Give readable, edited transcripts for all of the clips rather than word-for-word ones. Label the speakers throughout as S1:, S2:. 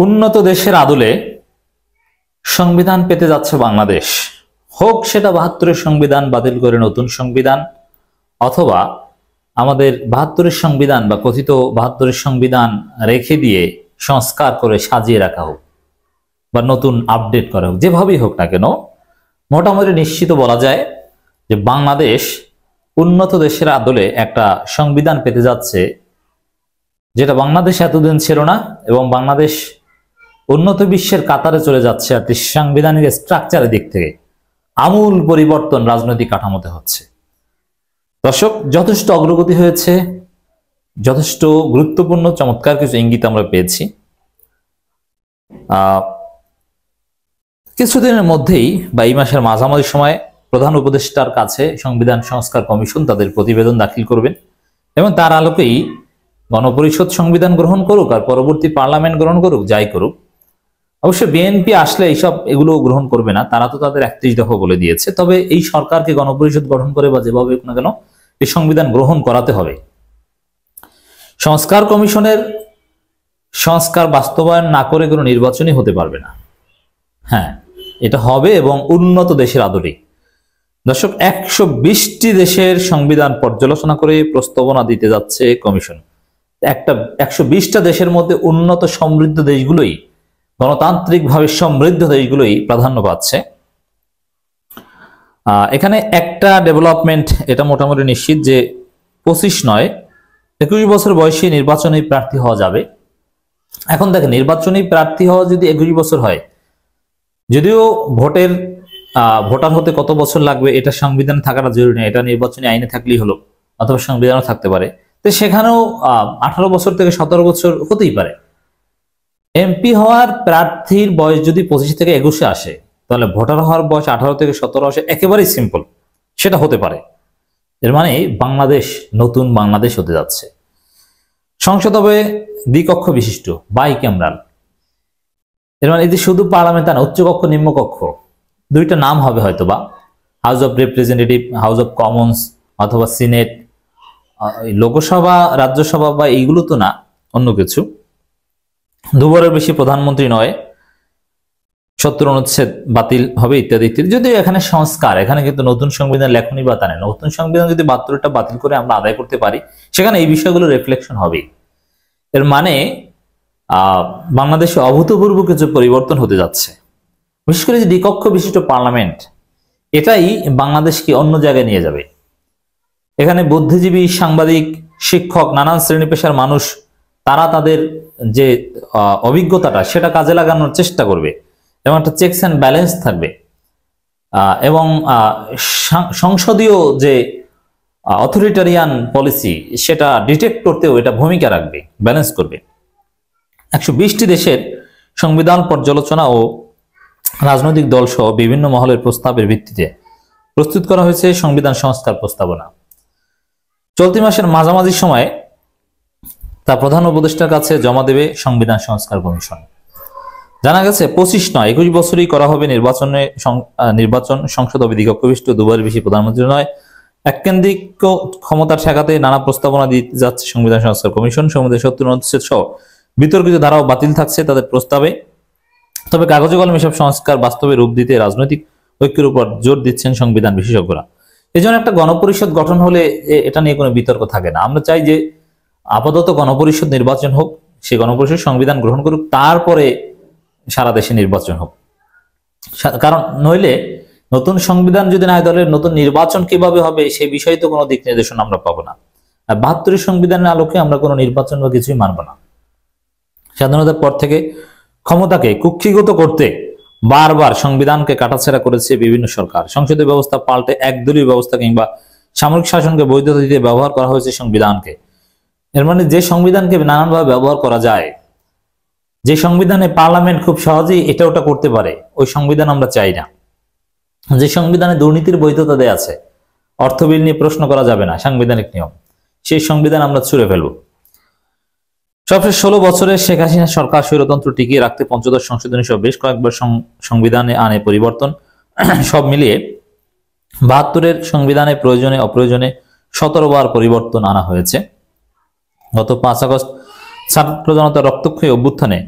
S1: উন্নত দেশের আদলে সংবিধান পেতে যাচ্ছে বাংলাদেশ। হোক সেটা ৭২-এর সংবিধান বাতিল করে নতুন সংবিধান, অথবা আমাদের ৭২-এর সংবিধান বা কথিত ৭২-এর সংবিধান রেখে দিয়ে সংস্কার করে সাজিয়ে রাখা হোক বা নতুন আপডেট করা হোক, যেভাবেই হোক না কেন, মোটামুটি নিশ্চিত বলা যায় যে বাংলাদেশ উন্নত দেশের আদলে একটা সংবিধান পেতে যাচ্ছে, যেটা বাংলাদেশ এতদিন ছিল না, এবং বাংলাদেশ উন্নত বিশ্বের কাতারে চলে যাচ্ছে আর সাংবিধানিক স্ট্রাকচারের দিক থেকে আমূল পরিবর্তন রাজনৈতিক কাঠামোতে হচ্ছে। দর্শক, যথেষ্ট অগ্রগতি হয়েছে, যথেষ্ট গুরুত্বপূর্ণ চমৎকার কিছু ইঙ্গিত আমরা পেয়েছি। কিছুদিনের মধ্যেই বা এই মাসের মাঝামাঝি সময়ে প্রধান উপদেষ্টার কাছে সংবিধান সংস্কার কমিশন তাদের প্রতিবেদন দাখিল করবেন, এবং তার আলোকেই গণপরিষদ সংবিধান গ্রহণ করুক আর পরবর্তী পার্লামেন্ট গ্রহণ করুক, যাই করুক। অবশ্য বিএনপি আসলে এগুলো গ্রহণ করবে না, তারা তো তাদের ৩১ দফা বলে দিয়েছে। তবে এই সরকারকে গণপরিষদ গঠন করে বা যেভাবে হোক না কেন এই সংবিধান গ্রহণ করাতে হবে। সংস্কার কমিশনের সংস্কার বাস্তবায়ন না করে কোনো নির্বাচনই হতে পারবে না। হ্যাঁ, এটা হবে এবং উন্নত দেশের আদলে। দর্শক, ১২০টি দেশের সংবিধান পর্যালোচনা করে প্রস্তাবনা দিতে যাচ্ছে কমিশন। ১২০টা দেশের মধ্যে উন্নত সমৃদ্ধ দেশগুলোই, গণতান্ত্রিকভাবে সমৃদ্ধ দেশগুলোই প্রাধান্য পাচ্ছে। এখানে একটা ডেভেলপমেন্ট এটা মোটামুটি নিশ্চিত যে ২৫ নয় ২১ বছর বয়সী নির্বাচনী প্রার্থী হওয়া যাবে। এখন দেখেন, নির্বাচনী প্রার্থী হওয়া যদি ২১ বছর হয়, যদিও ভোটার হতে কত বছর লাগবে এটা সংবিধানে থাকাটা জরুরি নেই, এটা নির্বাচনী আইনে থাকলেই হলো, অথবা সংবিধানও থাকতে পারে। তো সেখানেও ১৮ বছর থেকে ১৭ বছর হতেই পারে। এমপি হওয়ার প্রার্থীর বয়স যদি ২৫ থেকে ২১ আসে, তাহলে ভোটার হওয়ার বয়স ১৮ থেকে ১৭ আসে, একেবারেই সিম্পল, সেটা হতে পারে। এর মানে বাংলাদেশ নতুন বাংলাদেশ হতে যাচ্ছে। সংসদ হবে দ্বিকক্ষ বিশিষ্ট, বাই ক্যামেরাল। এর মানে এই যে শুধু পার্লামেন্ট না, উচ্চকক্ষ নিম্নকক্ষ, দুইটা নাম হবে হয়তোবা, house of representative, house of Commons, অথবা সিনেট, লোকসভা, রাজ্যসভা বা এইগুলো তো না, অন্য কিছু। দুবারের বেশি প্রধানমন্ত্রী নয়, ৭০ অনুচ্ছেদ বাতিল হবে, ইত্যাদি ইত্যাদি। যদিও এখানে সংস্কার, এখানে কিন্তু নতুন সংবিধান লেখনি বা তা নেই। নতুন সংবিধান যদি ৭২টা বাতিল করে আমরা আদায় করতে পারি, সেখানে এই বিষয়গুলো রিফ্লেকশন হবে। এর মানে বাংলাদেশে অভূতপূর্ব কিছু পরিবর্তন হতে যাচ্ছে। বিশেষ করে যে দ্বিকক্ষ বিশিষ্ট পার্লামেন্ট, এটাই বাংলাদেশকে অন্য জায়গায় নিয়ে যাবে। এখানে বুদ্ধিজীবী, সাংবাদিক, শিক্ষক, নানান শ্রেণী পেশার মানুষ, তারা তাদের যে অভিজ্ঞতাটা সেটা কাজে লাগানোর চেষ্টা করবে, এবং একটা চেকস অ্যান্ড ব্যালেন্স থাকবে, এবং সংসদীয় যে অথরিটারিয়ান পলিসি সেটা ডিটেক্ট করতেও এটা ভূমিকা রাখবে, ব্যালেন্স করবে। ১২০টি দেশের সংবিধান পর্যালোচনা ও রাজনৈতিক দল সহ বিভিন্ন মহলের প্রস্তাবের ভিত্তিতে প্রস্তুত করা হয়েছে সংবিধান সংস্কার প্রস্তাবনা। চলতি মাসের মাঝামাঝি সময়ে তা প্রধান উপদেষ্টার কাছে জমা দেবে সংবিধান সংস্কার কমিশন। জানা গেছে ২৫ নয় ২১ বছরই করা হবে নির্বাচন। সংসদ হবে দ্বিকক্ষ বিশিষ্ট, দুবারের বেশি প্রধানমন্ত্রী নয়। এককেন্দ্রিক ক্ষমতা ঠেকাতে নানা প্রস্তাবনা দিতে যাচ্ছে সংবিধান সংস্কার কমিশন। সংবিধানের ৭০ অনুচ্ছেদ সহ বিতর্কিত ধারাও বাতিল থাকছে তাদের প্রস্তাবে। তবে কাগজে কলমে এসব সংস্কার বাস্তবে রূপ দিতে রাজনৈতিক ঐক্যের উপর জোর দিচ্ছেন সংবিধান বিশেষজ্ঞরা। এই জন্য একটা গণপরিষদ গঠন হলে এটা নিয়ে কোনো বিতর্ক থাকে না। আমরা চাই যে আপাতত গণপরিষদ নির্বাচন হোক, সে গণপরিষদ সংবিধান গ্রহণ করুক, তারপরে সারা দেশে নির্বাচন হোক। কারণ নইলে নতুন সংবিধান যদি না হয়, তাহলে নতুন নির্বাচন কিভাবে হবে সেই বিষয়ে তো কোনো দিক নির্দেশনা আমরা পাবো না। আর ৭২ সংবিধানের আলোকে আমরা কোনো নির্বাচন বা কিছুই মানব না। স্বাধীনতার পর থেকে ক্ষমতাকে কুক্ষিগত করতে বারবার সংবিধানকে কাটাছেড়া করেছে বিভিন্ন সরকার। সংসদীয় ব্যবস্থা পাল্টে একদলীয় ব্যবস্থা কিংবা সামরিক শাসনকে বৈধতা দিতে ব্যবহার করা হয়েছে সংবিধানকে। এর মানে যে সংবিধানকে নানানভাবে ব্যবহার করা যায়, যে সংবিধানে পার্লামেন্ট খুব সহজেই এটা ওটা করতে পারে, ওই সংবিধান আমরা চাই না। যে সংবিধানে দুর্নীতির বৈধতা দেয়া আছে, অর্থ বিল নিয়ে প্রশ্ন করা যাবে না, সাংবিধানিক নিয়ম, সেই সংবিধান আমরা ছুঁড়ে ফেলব। সবশেষ ১৬ বছরে শেখ হাসিনা সরকার স্বৈরতন্ত্র টিকিয়ে রাখতে পঞ্চদশ সংশোধনী সহ বেশ কয়েকবার সংবিধানে আনে পরিবর্তন। সব মিলিয়ে ৭২-এর সংবিধানে প্রয়োজনে অপ্রয়োজনে ১৭ বার পরিবর্তন আনা হয়েছে। গত ৫ আগস্ট ছাত্র জনতার রক্তক্ষয়ী অভ্যুত্থানে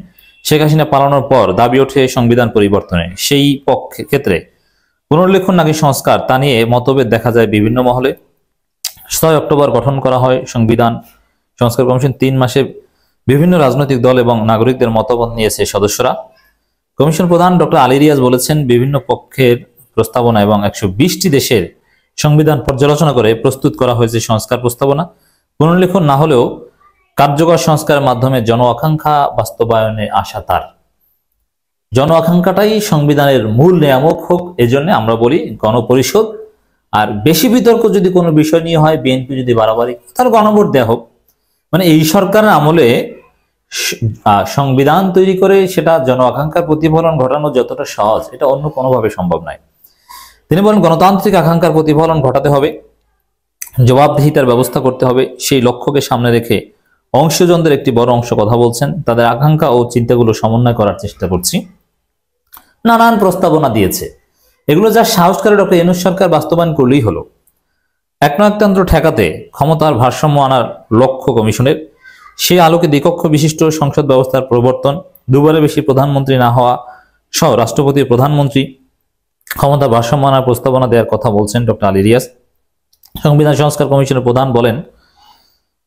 S1: শেখ হাসিনা পালানোর পর দাবি ওঠে সংবিধান পরিবর্তনে। সেই ক্ষেত্রে পুনর্লেখন নাকি সংস্কার তা নিয়ে মতভেদ দেখা যায় বিভিন্ন মহলে। 6 অক্টোবর গঠন করা হয় সংবিধান সংস্কার কমিশন। 3 মাসে বিভিন্ন রাজনৈতিক দল এবং নাগরিকদের মতামত নিয়েছে সদস্যরা। কমিশন প্রধান ডক্টর আলী রিয়াজ বলেছেন, বিভিন্ন পক্ষের প্রস্তাবনা এবং 120টি দেশের সংবিধান পর্যালোচনা করে প্রস্তুত করা হয়েছে সংস্কার প্রস্তাবনা। পুনর্লেখন না হলেও কার্যকর সংস্কারের মাধ্যমে জন আকাঙ্ক্ষা বাস্তবায়নে আশা তার। জন আকাঙ্ক্ষাটাই সংবিধানের মূল নিয়ামক হোক, এজন্য আমরা বলি গণপরিষদ। আর বেশি বিতর্ক যদি কোনো বিষয় নিয়ে হয়, বিএনপি যদি বাড়াবাড়ি, তাহলে গণভোট দেওয়া হোক। মানে এই সরকারের আমলে সংবিধান তৈরি করে সেটা জন আকাঙ্ক্ষার প্রতিফলন ঘটানো যতটা সহজ, এটা অন্য কোনোভাবে সম্ভব নয়। তিনি বলেন, গণতান্ত্রিক আকাঙ্ক্ষার প্রতিফলন ঘটাতে হবে, জবাবদিহিতার ব্যবস্থা করতে হবে। সেই লক্ষ্যকে সামনে রেখে অংশজনদের একটি বড় অংশ কথা বলছেন, তাদের আকাঙ্ক্ষা ও চিন্তাগুলো সমন্বয় করার চেষ্টা করছি। নানান প্রস্তাবনা দিয়েছে, এগুলো যা সাহস করে ডক্টর ইউনূস সরকার বাস্তবায়ন করলেই হলো। একনায়কতন্ত্র ঠেকাতে ক্ষমতার ভারসাম্য আনার লক্ষ্য কমিশনের। সেই আলোকে দ্বিকক্ষ বিশিষ্ট সংসদ ব্যবস্থার প্রবর্তন, দুবারের বেশি প্রধানমন্ত্রী না হওয়া সহ রাষ্ট্রপতির প্রধানমন্ত্রী ক্ষমতা ভারসাম্য আনার প্রস্তাবনা দেওয়ার কথা বলছেন ডক্টর আলী রিয়াজ। সংবিধান সংস্কার কমিশনের প্রধান বলেন,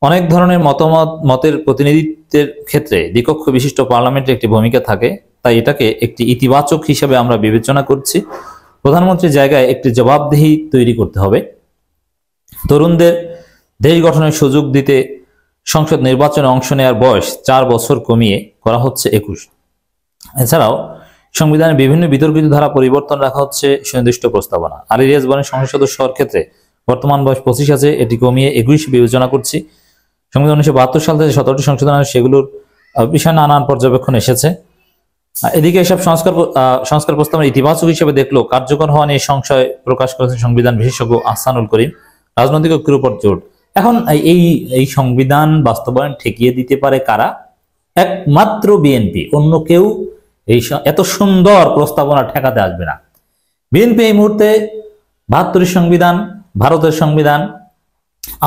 S1: অনেক ধরনের মতের প্রতিনিধিত্বের ক্ষেত্রে দ্বিকক্ষ বিশিষ্ট পার্লামেন্টের একটি ভূমিকা থাকে, তাই এটাকে একটি ইতিবাচক হিসেবে আমরা বিবেচনা করছি। প্রধানমন্ত্রীর জায়গায় একটি জবাবদিহি তৈরি করতে হবে। তরুণদের দেশ গঠনের সুযোগ দিতে সংসদ নির্বাচনে অংশ নেওয়ার বয়স 4 বছর কমিয়ে করা হচ্ছে 21। এছাড়াও সংবিধানের বিভিন্ন বিতর্কিত ধারা পরিবর্তন রাখা হচ্ছে সুনির্দিষ্ট প্রস্তাবনা। আলী রিয়াজ বলেন, সংসদ সদস্য হওয়ার ক্ষেত্রে বর্তমান বয়স 25 আছে, এটি কমিয়ে 21 বিবেচনা করছি। সংবিধান 1972 সাল থেকে 17টি সংশোধন আছে, সেগুলোর বিষয়ে নানান পর্যবেক্ষণ এসেছে। এদিকে এসব সংস্কার প্রস্তাবের ইতিবাচক হিসেবে দেখলো কার্যকর হওয়া নিয়ে সংশয় প্রকাশ করেছেন সংবিধান বিশেষজ্ঞ আহসানুল করিম। রাজনৈতিক ঐক্যের উপর জোর। এখন এই সংবিধান বাস্তবায়ন ঠেকিয়ে দিতে পারে কারা? একমাত্র বিএনপি। অন্য কেউ এই এত সুন্দর প্রস্তাবনা ঠেকাতে আসবে না। বিএনপি এই মুহূর্তে 72 সংবিধান, ভারতের সংবিধান,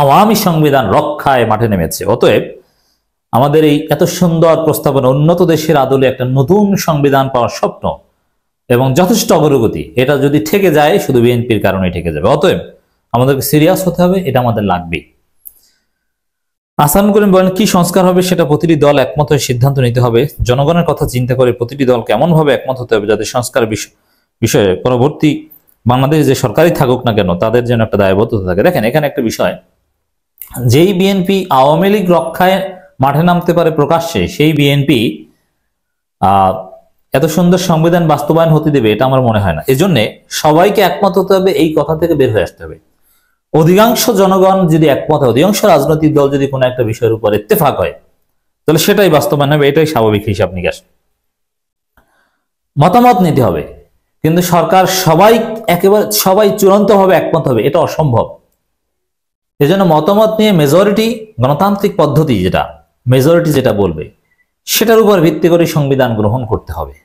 S1: আওয়ামী সংবিধান রক্ষায় মাঠে নেমেছে। অতএব আমাদের এই এত সুন্দর প্রস্তাবনা, উন্নত দেশের আদলে একটা নতুন সংবিধান পাওয়ার স্বপ্ন এবং যথেষ্ট অগ্রগতি, এটা যদি ঠেকে যায় শুধু বিএনপির কারণেই ঠেকে যাবে। অতএব আমাদেরকে সিরিয়াস হতে হবে, এটা আমাদের লাগবে। আহসানুল করিম বলেন, কি সংস্কার হবে সেটা প্রতিটি দল একমত হয়ে সিদ্ধান্ত নিতে হবে। জনগণের কথা চিন্তা করে প্রতিটি দল কেমন ভাবে একমত হতে হবে যাতে সংস্কার বিষয়ে পরবর্তী বাংলাদেশ যে সরকারই থাকুক না কেন তাদের যেন একটা দায়বদ্ধতা থাকে। দেখেন, এখানে একটা বিষয়, যেই বিএনপি আওয়ামী লীগ রক্ষায় মাঠে নামতে পারে প্রকাশ্যে, সেই বিএনপি এত সুন্দর সংবিধান বাস্তবায়ন হতে দেবে এটা আমার মনে হয় না। এজন্য সবাইকে একমত হতে হবে, এই কথা থেকে বের হয়ে আসতে হবে। অধিকাংশ জনগণ যদি একমত হয়, অধিকাংশ রাজনৈতিক দল যদি কোনো একটা বিষয়ের উপর ইত্তেফাক হয়, তাহলে সেটাই বাস্তবায়ন হবে। এটাই স্বাভাবিক হিসাব নিকাশ। মতামত নিতে হবে, কিন্তু সরকার সবাই চূড়ান্তভাবে একমত হবে এটা অসম্ভব। এজন্য মতামত নিয়ে মেজরিটি, গণতান্ত্রিক পদ্ধতি যেটা মেজরিটি যেটা বলবে সেটার উপর ভিত্তি করে সংবিধান গ্রহণ করতে হবে।